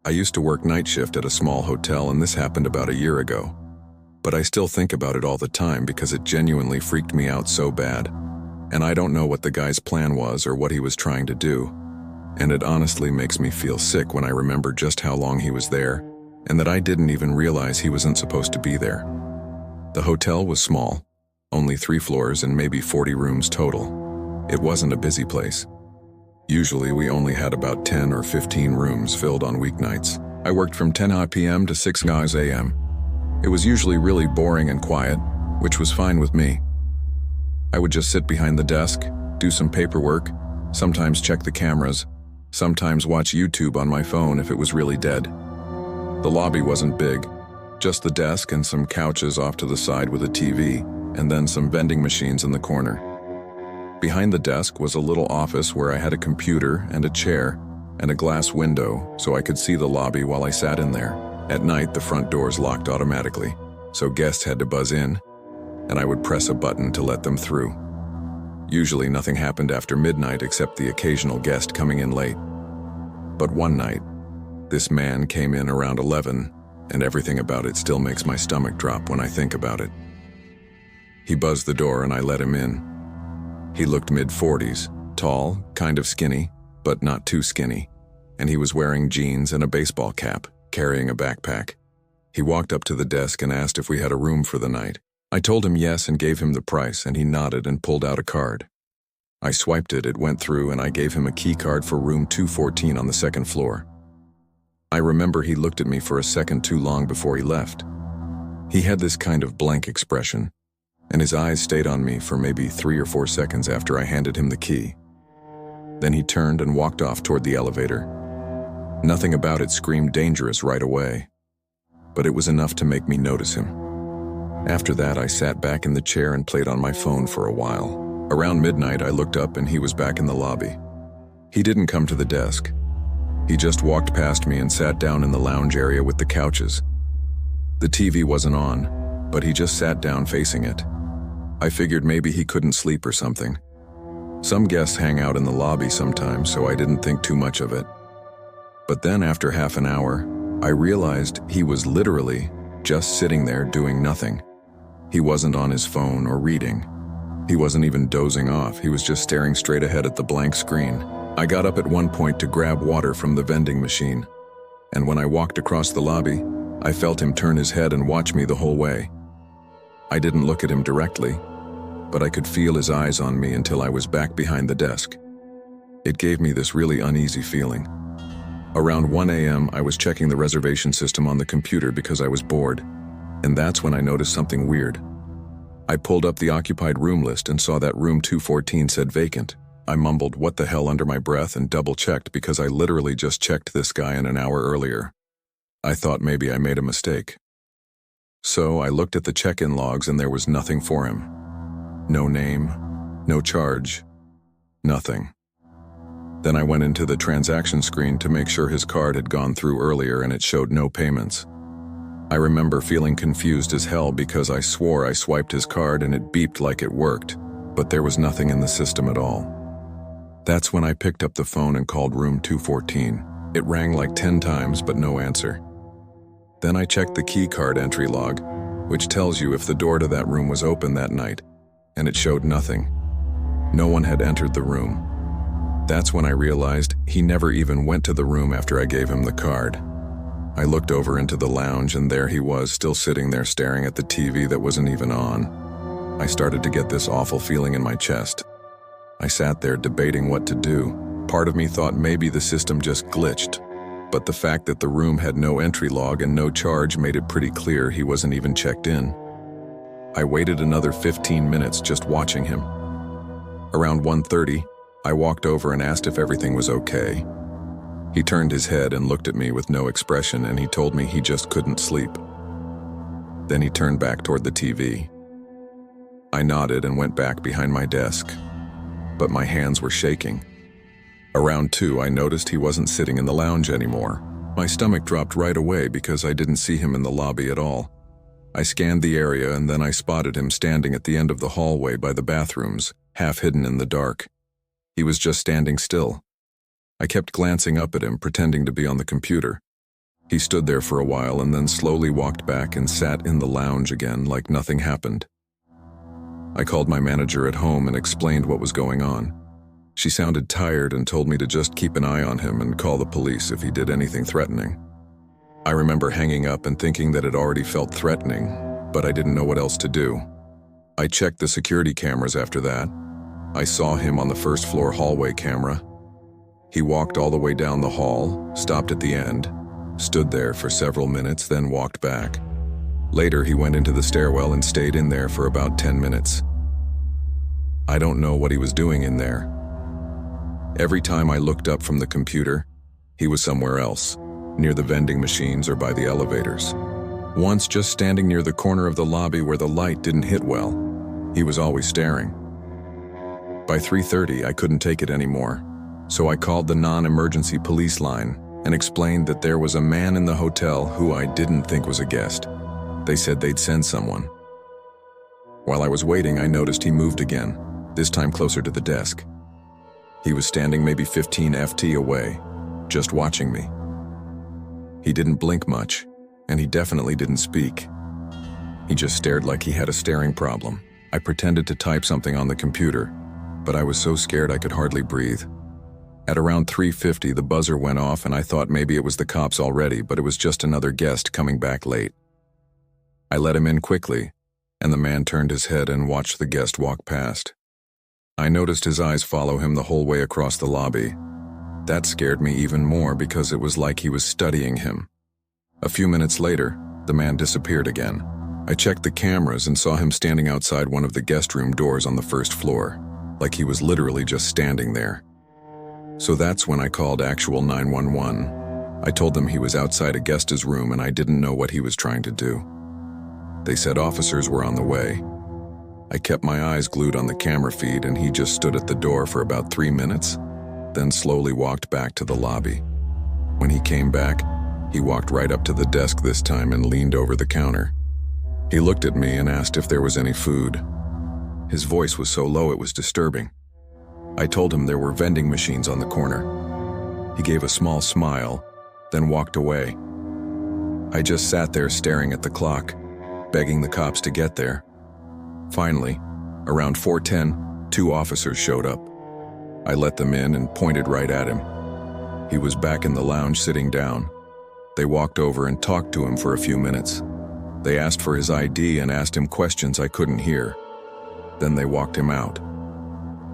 I used to work night shift at a small hotel, and this happened about a year ago. But I still think about it all the time because it genuinely freaked me out so bad. And I don't know what the guy's plan was or what he was trying to do. And it honestly makes me feel sick when I remember just how long he was there, and that I didn't even realize he wasn't supposed to be there. The hotel was small, only 3 floors and maybe 40 rooms total. It wasn't a busy place. Usually we only had about 10 or 15 rooms filled on weeknights. I worked from 10 p.m. to 6 a.m. It was usually really boring and quiet, which was fine with me. I would just sit behind the desk, do some paperwork, sometimes check the cameras, sometimes watch YouTube on my phone if it was really dead. The lobby wasn't big, just the desk and some couches off to the side with a TV, and then some vending machines in the corner. Behind the desk was a little office where I had a computer and a chair and a glass window so I could see the lobby while I sat in there. At night, the front doors locked automatically, so guests had to buzz in, and I would press a button to let them through. Usually nothing happened after midnight except the occasional guest coming in late. But one night, this man came in around 11, and everything about it still makes my stomach drop when I think about it. He buzzed the door and I let him in. He looked mid-40s, tall, kind of skinny, but not too skinny, and he was wearing jeans and a baseball cap, carrying a backpack. He walked up to the desk and asked if we had a room for the night. I told him yes and gave him the price, and he nodded and pulled out a card. I swiped it, it went through, and I gave him a key card for room 214 on the 2nd floor. I remember he looked at me for a second too long before he left. He had this kind of blank expression, and his eyes stayed on me for maybe 3 or 4 seconds after I handed him the key. Then he turned and walked off toward the elevator. Nothing about it screamed dangerous right away, but it was enough to make me notice him. After that, I sat back in the chair and played on my phone for a while. Around midnight, I looked up and he was back in the lobby. He didn't come to the desk. He just walked past me and sat down in the lounge area with the couches. The TV wasn't on, but he just sat down facing it. I figured maybe he couldn't sleep or something. Some guests hang out in the lobby sometimes, so I didn't think too much of it. But then after half an hour, I realized he was literally just sitting there doing nothing. He wasn't on his phone or reading. He wasn't even dozing off, he was just staring straight ahead at the blank screen. I got up at one point to grab water from the vending machine, and when I walked across the lobby, I felt him turn his head and watch me the whole way. I didn't look at him directly, but I could feel his eyes on me until I was back behind the desk. It gave me this really uneasy feeling. Around 1 a.m., I was checking the reservation system on the computer because I was bored, and that's when I noticed something weird. I pulled up the occupied room list and saw that room 214 said vacant. I mumbled "what the hell" under my breath and double-checked because I literally just checked this guy in an hour earlier. I thought maybe I made a mistake. So I looked at the check-in logs and there was nothing for him. No name, no charge, nothing. Then I went into the transaction screen to make sure his card had gone through earlier and it showed no payments. I remember feeling confused as hell because I swore I swiped his card and it beeped like it worked, but there was nothing in the system at all. That's when I picked up the phone and called room 214. It rang like 10 times, but no answer. Then I checked the key card entry log, which tells you if the door to that room was open that night, and it showed nothing. No one had entered the room. That's when I realized he never even went to the room after I gave him the card. I looked over into the lounge and there he was, still sitting there staring at the TV that wasn't even on. I started to get this awful feeling in my chest. I sat there debating what to do. Part of me thought maybe the system just glitched, but the fact that the room had no entry log and no charge made it pretty clear he wasn't even checked in. I waited another 15 minutes just watching him. Around 1:30, I walked over and asked if everything was okay. He turned his head and looked at me with no expression, and he told me he just couldn't sleep. Then he turned back toward the TV. I nodded and went back behind my desk, but my hands were shaking. Around 2, I noticed he wasn't sitting in the lounge anymore. My stomach dropped right away because I didn't see him in the lobby at all. I scanned the area and then I spotted him standing at the end of the hallway by the bathrooms, half hidden in the dark. He was just standing still. I kept glancing up at him, pretending to be on the computer, He stood there for a while and then slowly walked back and sat in the lounge again like nothing happened. I called my manager at home and explained what was going on. She sounded tired and told me to just keep an eye on him and call the police if he did anything threatening. I remember hanging up and thinking that it already felt threatening, but I didn't know what else to do. I checked the security cameras after that. I saw him on the first floor hallway camera. He walked all the way down the hall, stopped at the end, stood there for several minutes, then walked back. Later, he went into the stairwell and stayed in there for about 10 minutes. I don't know what he was doing in there. Every time I looked up from the computer, he was somewhere else, near the vending machines or by the elevators. Once just standing near the corner of the lobby where the light didn't hit well. He was always staring. By 3:30, I couldn't take it anymore, so I called the non-emergency police line and explained that there was a man in the hotel who I didn't think was a guest. They said they'd send someone. While I was waiting, I noticed he moved again, this time closer to the desk. He was standing maybe 15 ft away, just watching me. He didn't blink much, and he definitely didn't speak. He just stared like he had a staring problem. I pretended to type something on the computer, but I was so scared I could hardly breathe. At around 3:50, the buzzer went off and I thought maybe it was the cops already, but it was just another guest coming back late. I let him in quickly, and the man turned his head and watched the guest walk past. I noticed his eyes follow him the whole way across the lobby. That scared me even more because it was like he was studying him. A few minutes later, the man disappeared again. I checked the cameras and saw him standing outside one of the guest room doors on the first floor, like he was literally just standing there. So that's when I called actual 911. I told them he was outside a guest's room and I didn't know what he was trying to do. They said officers were on the way. I kept my eyes glued on the camera feed and he just stood at the door for about 3 minutes, then slowly walked back to the lobby. When he came back, he walked right up to the desk this time and leaned over the counter. He looked at me and asked if there was any food. His voice was so low it was disturbing. I told him there were vending machines on the corner. He gave a small smile, then walked away. I just sat there staring at the clock, begging the cops to get there. Finally, around 4:10, 2 officers showed up. I let them in and pointed right at him. He was back in the lounge sitting down. They walked over and talked to him for a few minutes. They asked for his ID and asked him questions I couldn't hear. Then they walked him out.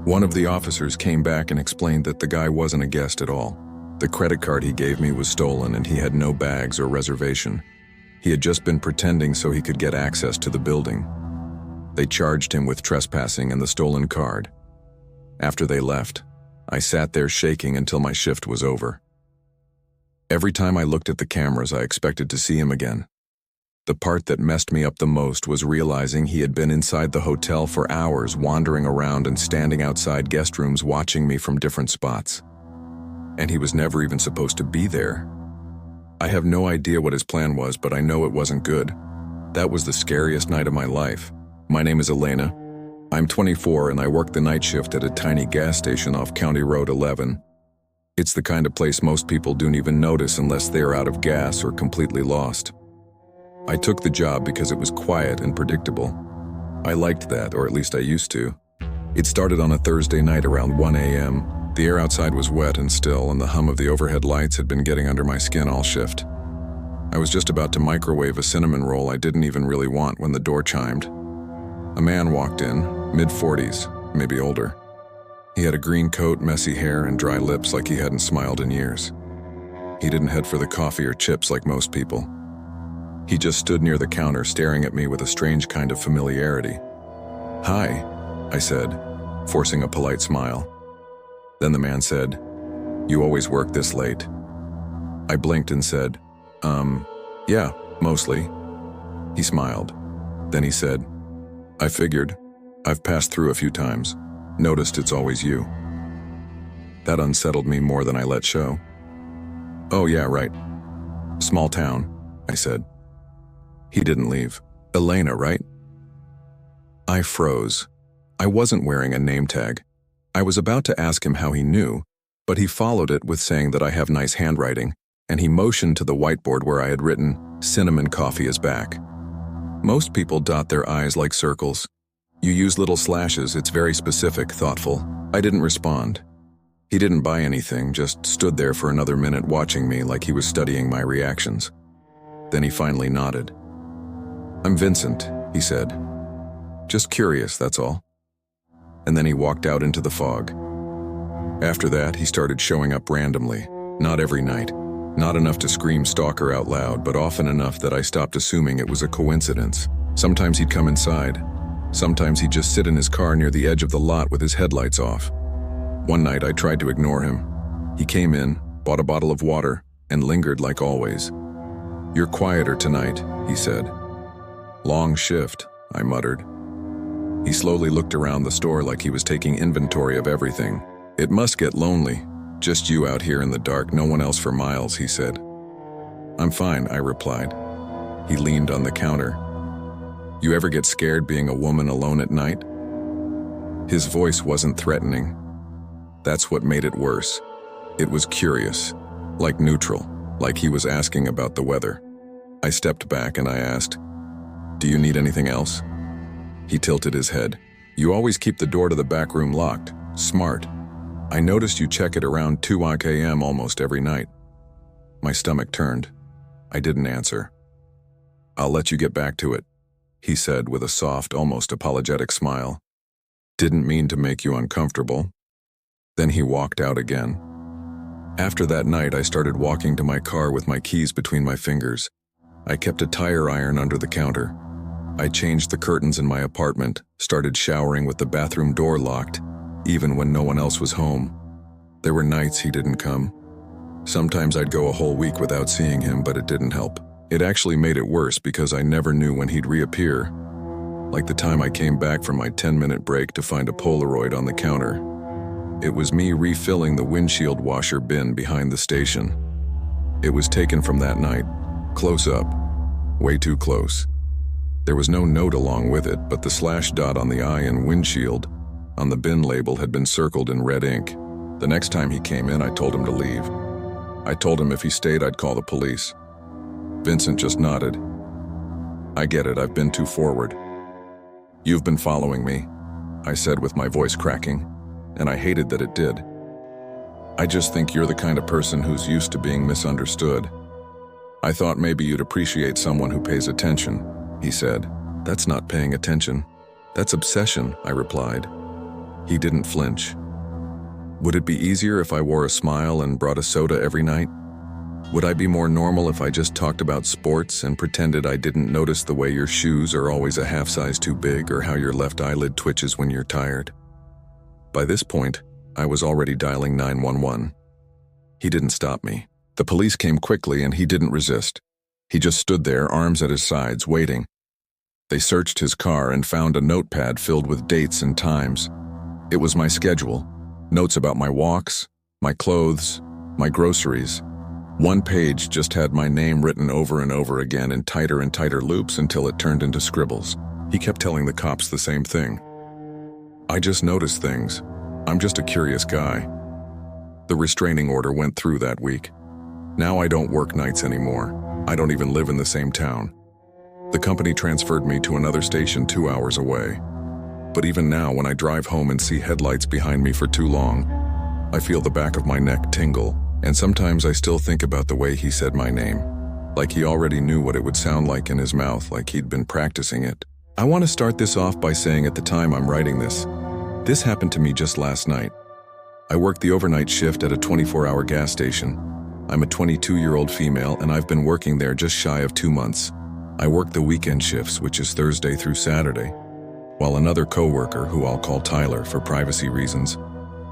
One of the officers came back and explained that the guy wasn't a guest at all. The credit card he gave me was stolen and he had no bags or reservation. He had just been pretending so he could get access to the building. They charged him with trespassing and the stolen card. After they left, I sat there shaking until my shift was over. Every time I looked at the cameras, I expected to see him again. The part that messed me up the most was realizing he had been inside the hotel for hours, wandering around and standing outside guest rooms watching me from different spots. And he was never even supposed to be there. I have no idea what his plan was, but I know it wasn't good. That was the scariest night of my life. My name is Elena. I'm 24 and I work the night shift at a tiny gas station off County Road 11. It's the kind of place most people don't even notice unless they're out of gas or completely lost. I took the job because it was quiet and predictable. I liked that, or at least I used to. It started on a Thursday night around 1 a.m. The air outside was wet and still, and the hum of the overhead lights had been getting under my skin all shift. I was just about to microwave a cinnamon roll I didn't even really want when the door chimed. A man walked in, mid-40s, maybe older. He had a green coat, messy hair, and dry lips like he hadn't smiled in years. He didn't head for the coffee or chips like most people. He just stood near the counter staring at me with a strange kind of familiarity. "Hi," I said, forcing a polite smile. Then the man said, "You always work this late?" I blinked and said, Yeah, mostly." He smiled. Then he said, "I figured. I've passed through a few times. Noticed it's always you." That unsettled me more than I let show. "Oh yeah, right. Small town," I said. He didn't leave. "Elena, right?" I froze. I wasn't wearing a name tag. I was about to ask him how he knew, but he followed it with saying that I have nice handwriting, and he motioned to the whiteboard where I had written, "Cinnamon coffee is back." Most people dot their I's like circles. You use little slashes, it's very specific, thoughtful. I didn't respond. He didn't buy anything, just stood there for another minute watching me like he was studying my reactions. Then he finally nodded. "I'm Vincent," he said. "Just curious, that's all." And then he walked out into the fog. After that, he started showing up randomly, not every night. Not enough to scream stalker out loud, but often enough that I stopped assuming it was a coincidence. Sometimes he'd come inside. Sometimes he'd just sit in his car near the edge of the lot with his headlights off. One night I tried to ignore him. He came in, bought a bottle of water, and lingered like always. "You're quieter tonight," he said. "Long shift," I muttered. He slowly looked around the store like he was taking inventory of everything. "It must get lonely. Just you out here in the dark, no one else for miles," he said. "I'm fine," I replied. He leaned on the counter. "You ever get scared being a woman alone at night?" His voice wasn't threatening. That's what made it worse. It was curious, like neutral, like he was asking about the weather. I stepped back and I asked, "Do you need anything else?" He tilted his head. "You always keep the door to the back room locked. Smart. I noticed you check it around 2 a.m. almost every night." My stomach turned. I didn't answer. "I'll let you get back to it," he said with a soft, almost apologetic smile. "Didn't mean to make you uncomfortable." Then he walked out again. After that night, I started walking to my car with my keys between my fingers. I kept a tire iron under the counter. I changed the curtains in my apartment, started showering with the bathroom door locked, even when no one else was home. There were nights he didn't come. Sometimes I'd go a whole week without seeing him, but it didn't help. It actually made it worse because I never knew when he'd reappear. Like the time I came back from my 10-minute break to find a Polaroid on the counter. It was me refilling the windshield washer bin behind the station. It was taken from that night, close up, way too close. There was no note along with it, but the slash dot on the eye and windshield on the bin label had been circled in red ink. The next time he came in, I told him to leave. I told him if he stayed, I'd call the police. Vincent just nodded. "I get it, I've been too forward." "You've been following me," I said with my voice cracking, and I hated that it did. "I just think you're the kind of person who's used to being misunderstood. I thought maybe you'd appreciate someone who pays attention," he said. "That's not paying attention. That's obsession," I replied. He didn't flinch. "Would it be easier if I wore a smile and brought a soda every night? Would I be more normal if I just talked about sports and pretended I didn't notice the way your shoes are always a half size too big or how your left eyelid twitches when you're tired?" By this point, I was already dialing 911. He didn't stop me. The police came quickly and he didn't resist. He just stood there, arms at his sides, waiting. They searched his car and found a notepad filled with dates and times. It was my schedule, notes about my walks, my clothes, my groceries. One page just had my name written over and over again in tighter and tighter loops until it turned into scribbles. He kept telling the cops the same thing. "I just notice things. I'm just a curious guy." The restraining order went through that week. Now I don't work nights anymore. I don't even live in the same town. The company transferred me to another station 2 hours away. But even now, when I drive home and see headlights behind me for too long, I feel the back of my neck tingle, and sometimes I still think about the way he said my name. Like he already knew what it would sound like in his mouth, like he'd been practicing it. I want to start this off by saying at the time I'm writing this happened to me just last night. I work the overnight shift at a 24-hour gas station. I'm a 22-year-old female, and I've been working there just shy of 2 months. I work the weekend shifts, which is Thursday through Saturday, while another coworker, who I'll call Tyler for privacy reasons,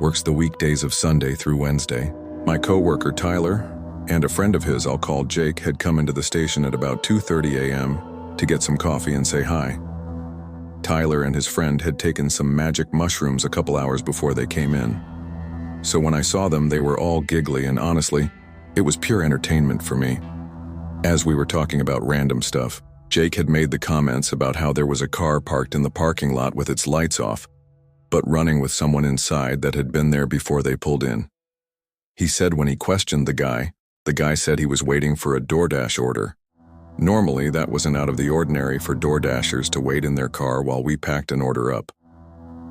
works the weekdays of Sunday through Wednesday. My coworker Tyler and a friend of his I'll call Jake had come into the station at about 2:30 a.m. to get some coffee and say hi. Tyler and his friend had taken some magic mushrooms a couple hours before they came in. So when I saw them, they were all giggly, and honestly, it was pure entertainment for me. As we were talking about random stuff, Jake had made the comments about how there was a car parked in the parking lot with its lights off, but running with someone inside that had been there before they pulled in. He said when he questioned the guy The guy said he was waiting for a DoorDash order. Normally, that wasn't out of the ordinary for DoorDashers to wait in their car while we packed an order up.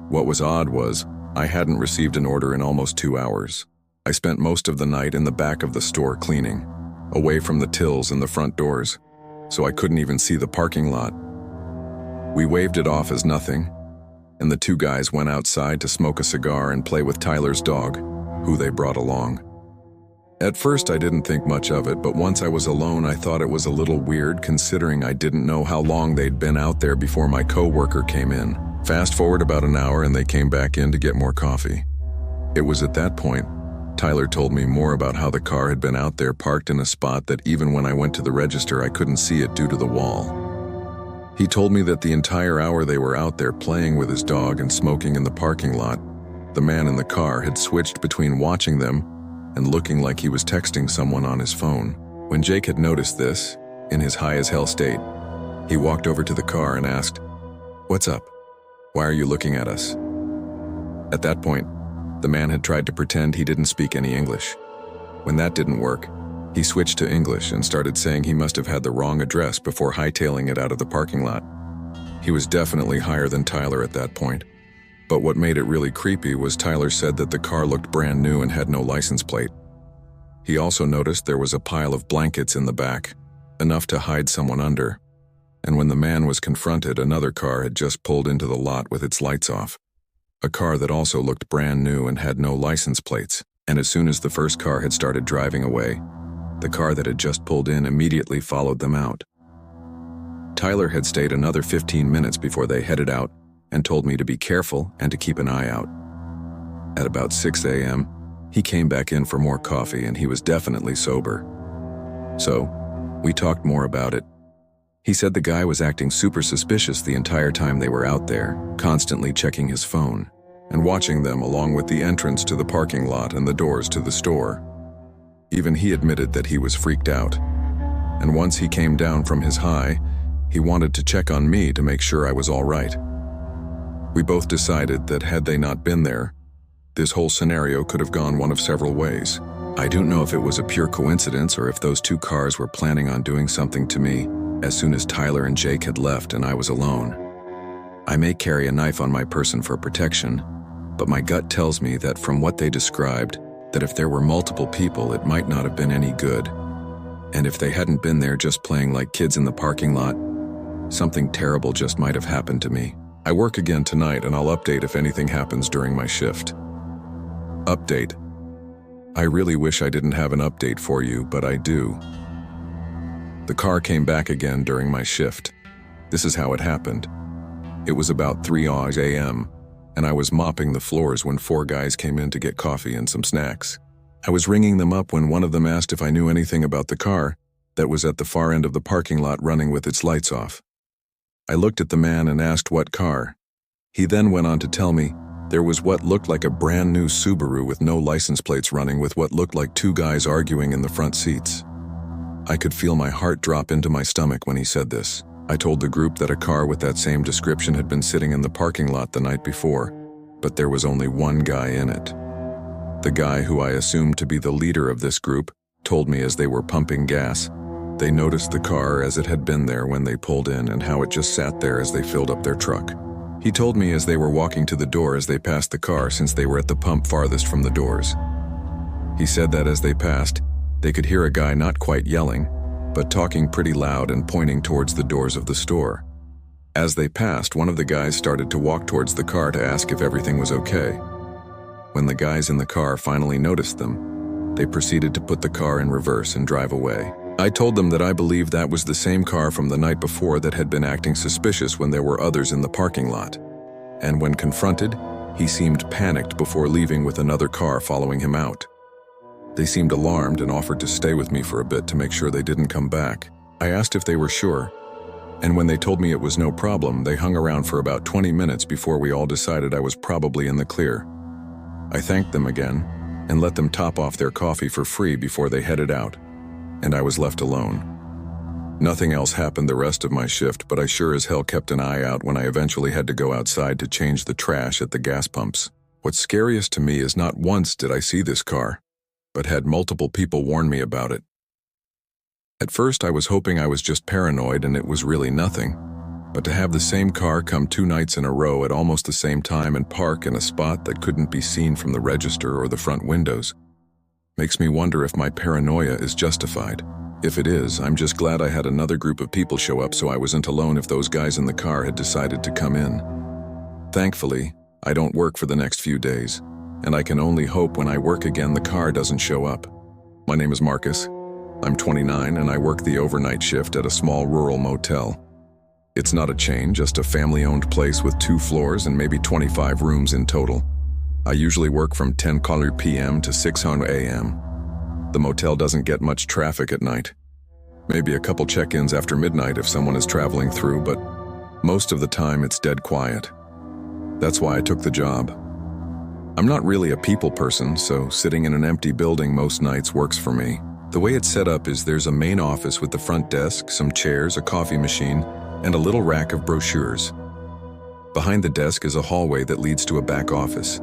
What was odd was, I hadn't received an order in almost 2 hours. I spent most of the night in the back of the store cleaning, away from the tills and the front doors, so I couldn't even see the parking lot. We waved it off as nothing, and the two guys went outside to smoke a cigar and play with Tyler's dog, who they brought along. At first I didn't think much of it, but once I was alone I thought it was a little weird considering I didn't know how long they'd been out there before my co-worker came in. Fast forward about an hour and they came back in to get more coffee. It was at that point Tyler told me more about how the car had been out there parked in a spot that even when I went to the register I couldn't see it due to the wall. He told me that the entire hour they were out there playing with his dog and smoking in the parking lot, the man in the car had switched between watching them and looking like he was texting someone on his phone. When Jake had noticed this, in his high-as-hell state, he walked over to the car and asked, "What's up? Why are you looking at us?" At that point, the man had tried to pretend he didn't speak any English. When that didn't work, he switched to English and started saying he must have had the wrong address before hightailing it out of the parking lot. He was definitely higher than Tyler at that point. But what made it really creepy was Tyler said that the car looked brand new and had no license plate. He also noticed there was a pile of blankets in the back, enough to hide someone under. And when the man was confronted, another car had just pulled into the lot with its lights off. A car that also looked brand new and had no license plates. And as soon as the first car had started driving away, the car that had just pulled in immediately followed them out. Tyler had stayed another 15 minutes before they headed out and told me to be careful and to keep an eye out. At about 6 a.m., he came back in for more coffee and he was definitely sober. So, we talked more about it. He said the guy was acting super suspicious the entire time they were out there, constantly checking his phone and watching them along with the entrance to the parking lot and the doors to the store. Even he admitted that he was freaked out. And once he came down from his high, he wanted to check on me to make sure I was all right. We both decided that had they not been there, this whole scenario could have gone one of several ways. I don't know if it was a pure coincidence or if those two cars were planning on doing something to me as soon as Tyler and Jake had left and I was alone. I may carry a knife on my person for protection, but my gut tells me that from what they described, that if there were multiple people, it might not have been any good. And if they hadn't been there just playing like kids in the parking lot, something terrible just might have happened to me. I work again tonight and I'll update if anything happens during my shift. Update. I really wish I didn't have an update for you, but I do. The car came back again during my shift. This is how it happened. It was about 3 a.m., and I was mopping the floors when 4 guys came in to get coffee and some snacks. I was ringing them up when one of them asked if I knew anything about the car that was at the far end of the parking lot running with its lights off. I looked at the man and asked what car. He then went on to tell me there was what looked like a brand new Subaru with no license plates running with what looked like 2 guys arguing in the front seats. I could feel my heart drop into my stomach when he said this. I told the group that a car with that same description had been sitting in the parking lot the night before, but there was only one guy in it. The guy who I assumed to be the leader of this group told me as they were pumping gas, they noticed the car as it had been there when they pulled in and how it just sat there as they filled up their truck. He told me as they were walking to the door as they passed the car since they were at the pump farthest from the doors. He said that as they passed, they could hear a guy not quite yelling, but talking pretty loud and pointing towards the doors of the store. As they passed, one of the guys started to walk towards the car to ask if everything was okay. When the guys in the car finally noticed them, they proceeded to put the car in reverse and drive away. I told them that I believed that was the same car from the night before that had been acting suspicious when there were others in the parking lot. And when confronted, he seemed panicked before leaving with another car following him out. They seemed alarmed and offered to stay with me for a bit to make sure they didn't come back. I asked if they were sure, and when they told me it was no problem, they hung around for about 20 minutes before we all decided I was probably in the clear. I thanked them again and let them top off their coffee for free before they headed out, and I was left alone. Nothing else happened the rest of my shift, but I sure as hell kept an eye out when I eventually had to go outside to change the trash at the gas pumps. What's scariest to me is not once did I see this car, but had multiple people warn me about it. At first, I was hoping I was just paranoid and it was really nothing. But to have the same car come 2 nights in a row at almost the same time and park in a spot that couldn't be seen from the register or the front windows makes me wonder if my paranoia is justified. If it is, I'm just glad I had another group of people show up so I wasn't alone if those guys in the car had decided to come in. Thankfully, I don't work for the next few days, and I can only hope when I work again the car doesn't show up. My name is Marcus. I'm 29 and I work the overnight shift at a small rural motel. It's not a chain, just a family-owned place with 2 floors and maybe 25 rooms in total. I usually work from 10 p.m. to 6 a.m. The motel doesn't get much traffic at night. Maybe a couple check-ins after midnight if someone is traveling through, but most of the time it's dead quiet. That's why I took the job. I'm not really a people person, so sitting in an empty building most nights works for me. The way it's set up is there's a main office with the front desk, some chairs, a coffee machine, and a little rack of brochures. Behind the desk is a hallway that leads to a back office.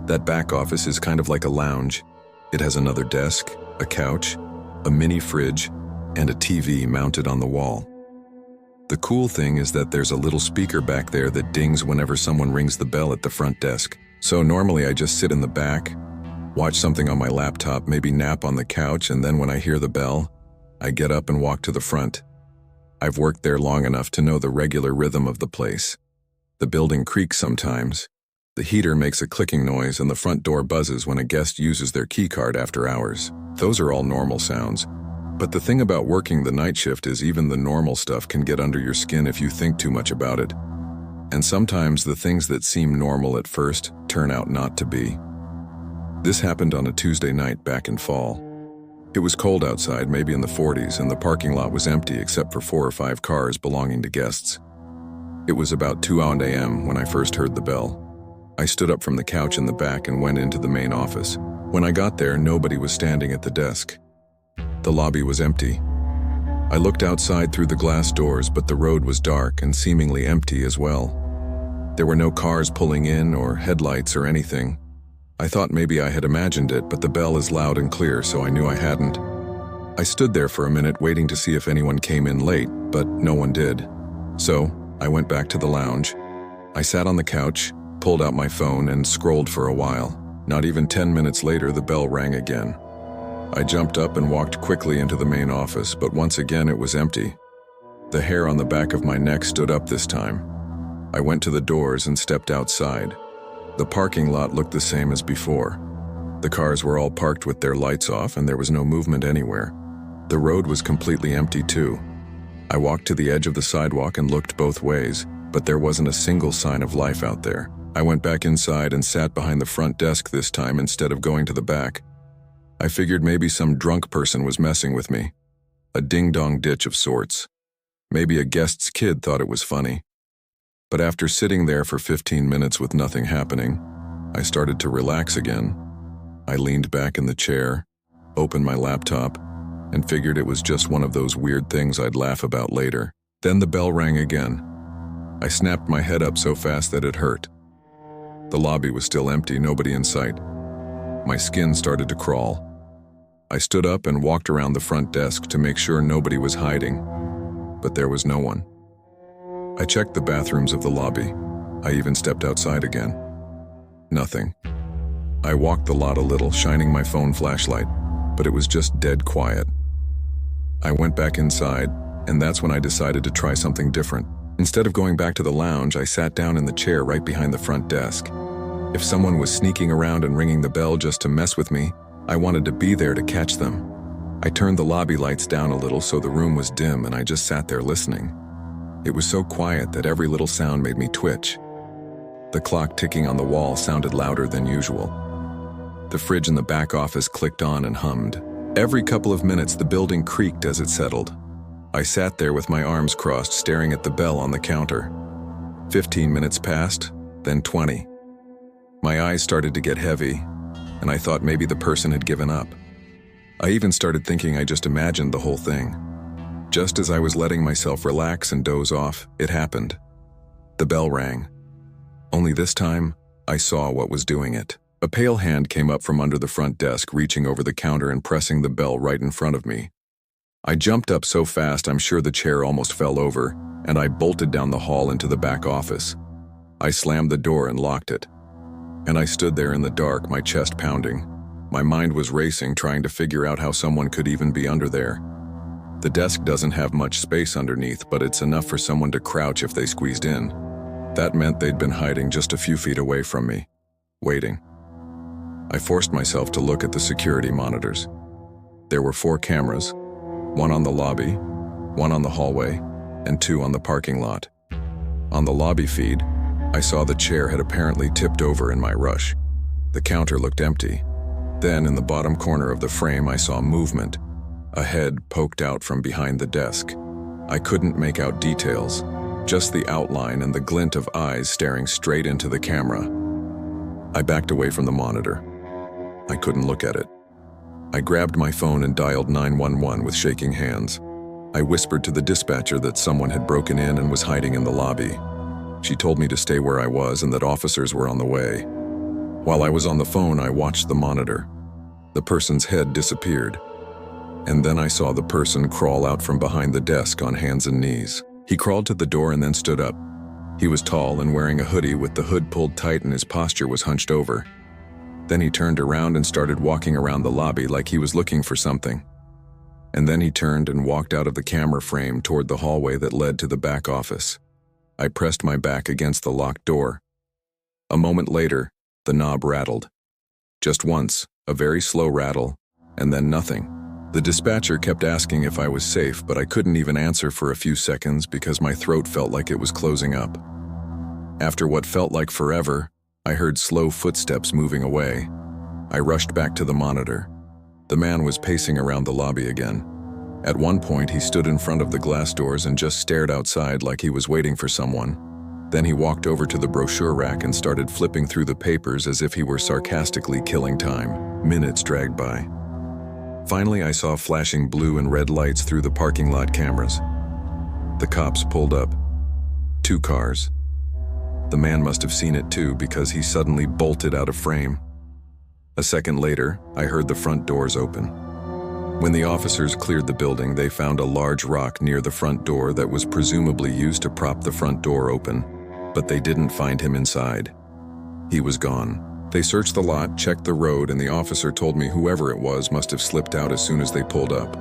That back office is kind of like a lounge. It has another desk, a couch, a mini fridge, and a TV mounted on the wall. The cool thing is that there's a little speaker back there that dings whenever someone rings the bell at the front desk. So normally I just sit in the back, watch something on my laptop, maybe nap on the couch, and then when I hear the bell, I get up and walk to the front. I've worked there long enough to know the regular rhythm of the place. The building creaks sometimes. The heater makes a clicking noise and the front door buzzes when a guest uses their key card after hours. Those are all normal sounds. But the thing about working the night shift is even the normal stuff can get under your skin if you think too much about it. And sometimes the things that seem normal at first turn out not to be. This happened on a Tuesday night back in fall. It was cold outside, maybe in the 40s, and the parking lot was empty except for 4 or 5 cars belonging to guests. It was about 2 a.m. when I first heard the bell. I stood up from the couch in the back and went into the main office. When I got there, nobody was standing at the desk. The lobby was empty. I looked outside through the glass doors, but the road was dark and seemingly empty as well. There were no cars pulling in or headlights or anything. I thought maybe I had imagined it, but the bell is loud and clear, so I knew I hadn't. I stood there for a minute waiting to see if anyone came in late, but no one did. So I went back to the lounge. I sat on the couch, pulled out my phone, and scrolled for a while. Not even 10 minutes later, the bell rang again. I jumped up and walked quickly into the main office, but once again it was empty. The hair on the back of my neck stood up this time. I went to the doors and stepped outside. The parking lot looked the same as before. The cars were all parked with their lights off and there was no movement anywhere. The road was completely empty too. I walked to the edge of the sidewalk and looked both ways, but there wasn't a single sign of life out there. I went back inside and sat behind the front desk this time instead of going to the back. I figured maybe some drunk person was messing with me. A ding-dong ditch of sorts. Maybe a guest's kid thought it was funny. But after sitting there for 15 minutes with nothing happening, I started to relax again. I leaned back in the chair, opened my laptop, and figured it was just one of those weird things I'd laugh about later. Then the bell rang again. I snapped my head up so fast that it hurt. The lobby was still empty, nobody in sight. My skin started to crawl. I stood up and walked around the front desk to make sure nobody was hiding, but there was no one. I checked the bathrooms of the lobby. I even stepped outside again. Nothing. I walked the lot a little, shining my phone flashlight, but it was just dead quiet. I went back inside, and that's when I decided to try something different. Instead of going back to the lounge, I sat down in the chair right behind the front desk. If someone was sneaking around and ringing the bell just to mess with me, I wanted to be there to catch them. I turned the lobby lights down a little so the room was dim and I just sat there listening. It was so quiet that every little sound made me twitch. The clock ticking on the wall sounded louder than usual. The fridge in the back office clicked on and hummed. Every couple of minutes the building creaked as it settled. I sat there with my arms crossed, staring at the bell on the counter. 15 minutes passed, then 20. My eyes started to get heavy, and I thought maybe the person had given up. I even started thinking I just imagined the whole thing. Just as I was letting myself relax and doze off, it happened. The bell rang. Only this time, I saw what was doing it. A pale hand came up from under the front desk, reaching over the counter and pressing the bell right in front of me. I jumped up so fast I'm sure the chair almost fell over, and I bolted down the hall into the back office. I slammed the door and locked it. And I stood there in the dark, my chest pounding. My mind was racing, trying to figure out how someone could even be under there. The desk doesn't have much space underneath, but it's enough for someone to crouch if they squeezed in. That meant they'd been hiding just a few feet away from me, waiting. I forced myself to look at the security monitors. There were 4 cameras, 1 on the lobby, 1 on the hallway, and 2 on the parking lot. On the lobby feed, I saw the chair had apparently tipped over in my rush. The counter looked empty. Then, in the bottom corner of the frame, I saw movement. A head poked out from behind the desk. I couldn't make out details, just the outline and the glint of eyes staring straight into the camera. I backed away from the monitor. I couldn't look at it. I grabbed my phone and dialed 911 with shaking hands. I whispered to the dispatcher that someone had broken in and was hiding in the lobby. She told me to stay where I was and that officers were on the way. While I was on the phone, I watched the monitor. The person's head disappeared. And then I saw the person crawl out from behind the desk on hands and knees. He crawled to the door and then stood up. He was tall and wearing a hoodie with the hood pulled tight and his posture was hunched over. Then he turned around and started walking around the lobby like he was looking for something. And then he turned and walked out of the camera frame toward the hallway that led to the back office. I pressed my back against the locked door. A moment later, the knob rattled. Just once, a very slow rattle, and then nothing. The dispatcher kept asking if I was safe, but I couldn't even answer for a few seconds because my throat felt like it was closing up. After what felt like forever, I heard slow footsteps moving away. I rushed back to the monitor. The man was pacing around the lobby again. At one point, he stood in front of the glass doors and just stared outside like he was waiting for someone. Then he walked over to the brochure rack and started flipping through the papers as if he were sarcastically killing time. Minutes dragged by. Finally, I saw flashing blue and red lights through the parking lot cameras. The cops pulled up. 2 cars. The man must have seen it too because he suddenly bolted out of frame. A second later, I heard the front doors open. When the officers cleared the building, they found a large rock near the front door that was presumably used to prop the front door open, but they didn't find him inside. He was gone. They searched the lot, checked the road, and the officer told me whoever it was must have slipped out as soon as they pulled up.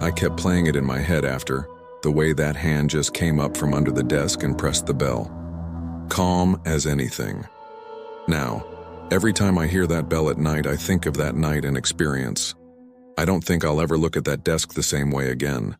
I kept playing it in my head after, the way that hand just came up from under the desk and pressed the bell. Calm as anything. Now, every time I hear that bell at night, I think of that night and experience. I don't think I'll ever look at that desk the same way again.